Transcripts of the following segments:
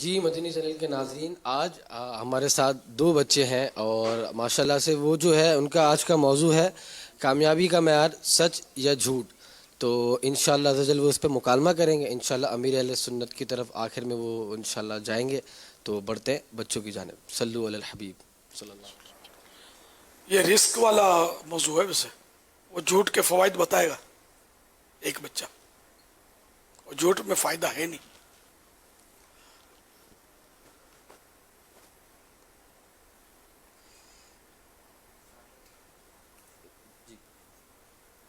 جی مدنی channel کے ناظرین، آج ہمارے ساتھ دو بچے ہیں اور ماشاءاللہ سے وہ جو ہے ان کا آج کا موضوع ہے کامیابی کا معیار سچ یا جھوٹ. تو انشاءاللہ عزوجل وہ اس پہ مکالمہ کریں گے. انشاءاللہ امیر اہل سنت کی طرف آخر میں وہ انشاءاللہ جائیں گے. تو بڑھتے ہیں بچوں کی جانب. صلو علی الحبیب صلی اللہ علیہ وسلم. یہ رزق والا موضوع ہے. ویسے وہ جھوٹ کے فوائد بتائے گا ایک بچہ. وہ جھوٹ میں فائدہ ہے نہیں.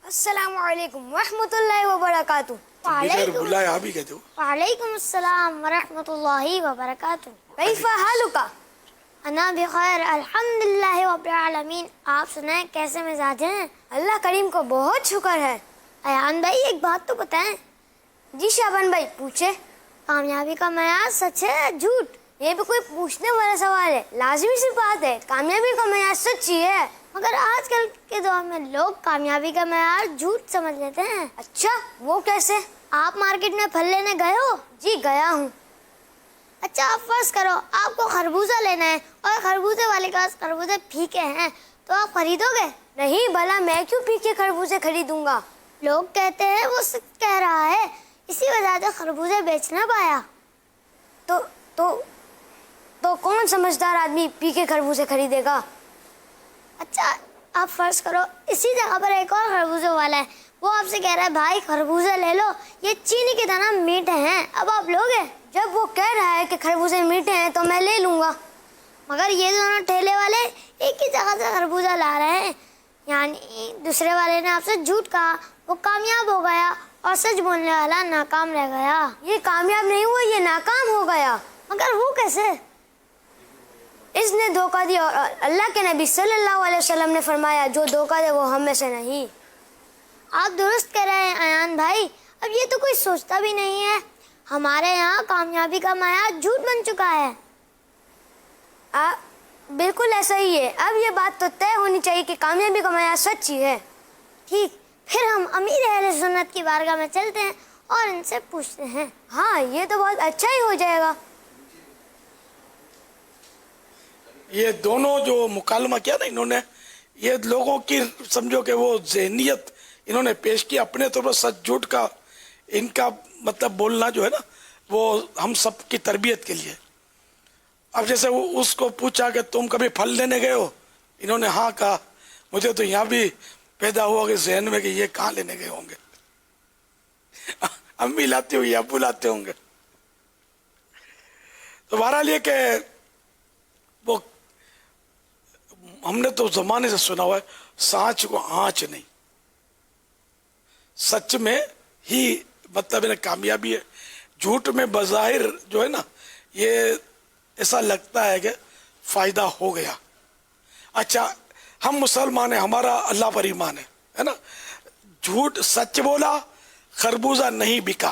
السلام علیکم ورحمۃ اللہ وبرکاتہ. بغیر بلائے آپ ہی کہتے ہو. وعلیکم السلام ورحمۃ اللہ وبرکاتہ. کیف حالک؟ انا بخیر الحمد للہ رب العالمین. آپ سنائیں کیسے مزاج ہیں؟ اللہ کریم کو بہت شکر ہے. ایان بھائی ایک بات تو بتائیں. جی شابان بھائی پوچھے. کامیابی کا معیار سچ ہے یا جھوٹ؟ یہ بھی کوئی پوچھنے والا سوال ہے. لازمی سی بات ہے کامیابی کا معیار سچ ہی ہے. مگر آج کل کے دور میں لوگ کامیابی کا معیار جھوٹ سمجھ لیتے ہیں. اچھا وہ کیسے؟ آپ مارکیٹ میں پھل لینے گئے ہو؟ جی گیا ہوں. اچھا آپ فرض کرو آپ کو خربوزہ لینا ہے اور خربوزے والے کے پاس خربوزے پھیکے ہیں تو آپ خریدو گے؟ نہیں بھلا میں کیوں پھیکے خربوزے خریدوں گا. لوگ کہتے ہیں وہ سچ کہہ رہا ہے اسی وجہ سے خربوزے بیچ نہ پایا. تو کون سمجھدار آدمی پھیکے خربوزے خریدے گا؟ اچھا آپ فرض کرو اسی جگہ پر ایک اور خربوزے والا ہے. وہ آپ سے کہہ رہا ہے بھائی خربوزے لے لو یہ چینی کی طرح میٹھے ہیں. اب آپ لوگے؟ جب وہ کہہ رہا ہے کہ خربوزے میٹھے ہیں تو میں لے لوں گا. مگر یہ دونوں ٹھیلے والے ایک ہی جگہ سے خربوزہ لا رہے ہیں. یعنی دوسرے والے نے آپ سے جھوٹ کہا وہ کامیاب ہو گیا اور سچ بولنے والا ناکام رہ گیا. یہ کامیاب نہیں ہوا یہ ناکام ہو گیا. مگر وہ کیسے؟ اس نے دھوکہ دیا اور اللہ کے نبی صلی اللہ علیہ وسلم نے فرمایا جو دھوکہ دے وہ ہم میں سے نہیں. آپ درست کہہ رہے ہیں ایان بھائی. اب یہ تو کوئی سوچتا بھی نہیں ہے. ہمارے یہاں کامیابی کا معیار جھوٹ بن چکا ہے. بالکل ایسا ہی ہے. اب یہ بات تو طے ہونی چاہیے کہ کامیابی کا معیار سچ ہی ہے. ٹھیک پھر ہم امیر اہل سنت کی بارگاہ میں چلتے ہیں اور ان سے پوچھتے ہیں. ہاں یہ تو بہت اچھا ہی ہو جائے گا. یہ دونوں جو مکالمہ کیا نا انہوں نے یہ لوگوں کی سمجھو کہ وہ ذہنیت انہوں نے پیش کی اپنے طور پر سچ جھوٹ کا ان کا مطلب بولنا جو ہے نا وہ ہم سب کی تربیت کے لیے. اب جیسے وہ اس کو پوچھا کہ تم کبھی پھل لینے گئے ہو؟ انہوں نے ہاں کہا. مجھے تو یہاں بھی پیدا ہوا کہ ذہن میں کہ یہ کہاں لینے گئے ہوں گے. امی لاتی ہوئی ابو لاتے ہوں گے. تو بہرحال یہ کہ وہ ہم نے تو زمانے سے سنا ہوا ہے سانچ کو آنچ نہیں. سچ میں ہی مطلب کامیابی ہے. جھوٹ میں بظاہر جو ہے نا یہ ایسا لگتا ہے کہ فائدہ ہو گیا. اچھا ہم مسلمان ہیں ہمارا اللہ پر ایمان ہے نا. جھوٹ سچ بولا خربوزہ نہیں بکا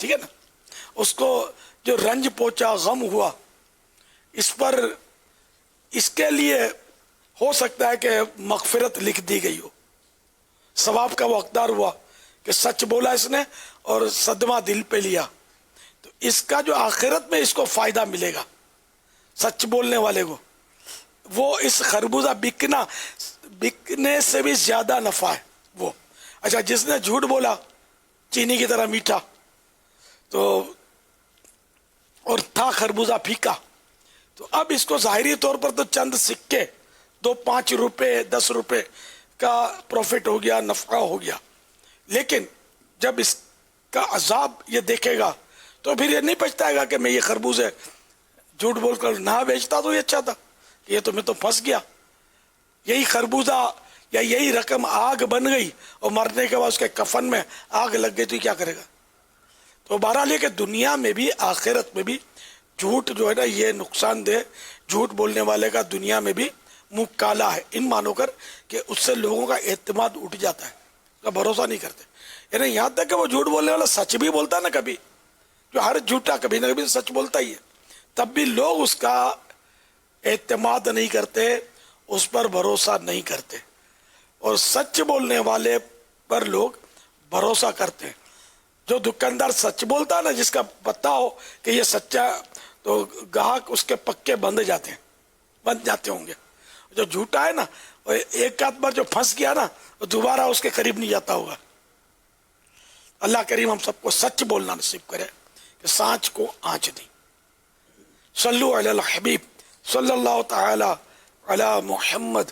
ٹھیک ہے نا. اس کو جو رنج پہنچا غم ہوا اس پر اس کے لیے ہو سکتا ہے کہ مغفرت لکھ دی گئی ہو. ثواب کا وہ حقدار ہوا کہ سچ بولا اس نے اور صدمہ دل پہ لیا. تو اس کا جو آخرت میں اس کو فائدہ ملے گا سچ بولنے والے کو. وہ اس خربوزہ بکنے سے بھی زیادہ نفع ہے وہ. اچھا جس نے جھوٹ بولا چینی کی طرح میٹھا تو اور تھا خربوزہ پھیکا تو اب اس کو ظاہری طور پر تو چند سکے 2-5 روپے 10 روپے کا پروفٹ ہو گیا نفع ہو گیا. لیکن جب اس کا عذاب یہ دیکھے گا تو پھر یہ نہیں پچھتائے گا کہ میں یہ خربوزے جھوٹ بول کر نہ بیچتا تو یہ اچھا تھا. یہ تو میں تو پھنس گیا. یہی خربوزہ یا یہی رقم آگ بن گئی اور مرنے کے بعد اس کے کفن میں آگ لگ گئی تو یہ کیا کرے گا. تو بہرحال یہ کہ دنیا میں بھی آخرت میں بھی جھوٹ جو ہے نا یہ نقصان دہ. جھوٹ بولنے والے کا دنیا میں بھی منہ کالا ہے ان مانو کر کہ اس سے لوگوں کا اعتماد اٹھ جاتا ہے کا بھروسہ نہیں کرتے. یعنی یہاں تک کہ وہ جھوٹ بولنے والا سچ بھی بولتا ہے نا کبھی جو ہر جھوٹا کبھی نہ کبھی سچ بولتا ہی ہے تب بھی لوگ اس کا اعتماد نہیں کرتے اس پر بھروسہ نہیں کرتے. اور سچ بولنے والے پر لوگ بھروسہ کرتے ہیں. جو دکاندار سچ بولتا ہے نا جس کا پتہ ہو کہ یہ سچا تو گاہک اس کے پکے بند جاتے ہوں گے. جو جھوٹا ہے نا وہ ایک آدھ بار جو پھنس گیا نا وہ دوبارہ اس کے قریب نہیں جاتا ہوگا. اللہ کریم ہم سب کو سچ بولنا نصیب کرے کہ سانچ کو آنچ نہیں. صلو علی الحبیب صلی اللہ تعالی علی محمد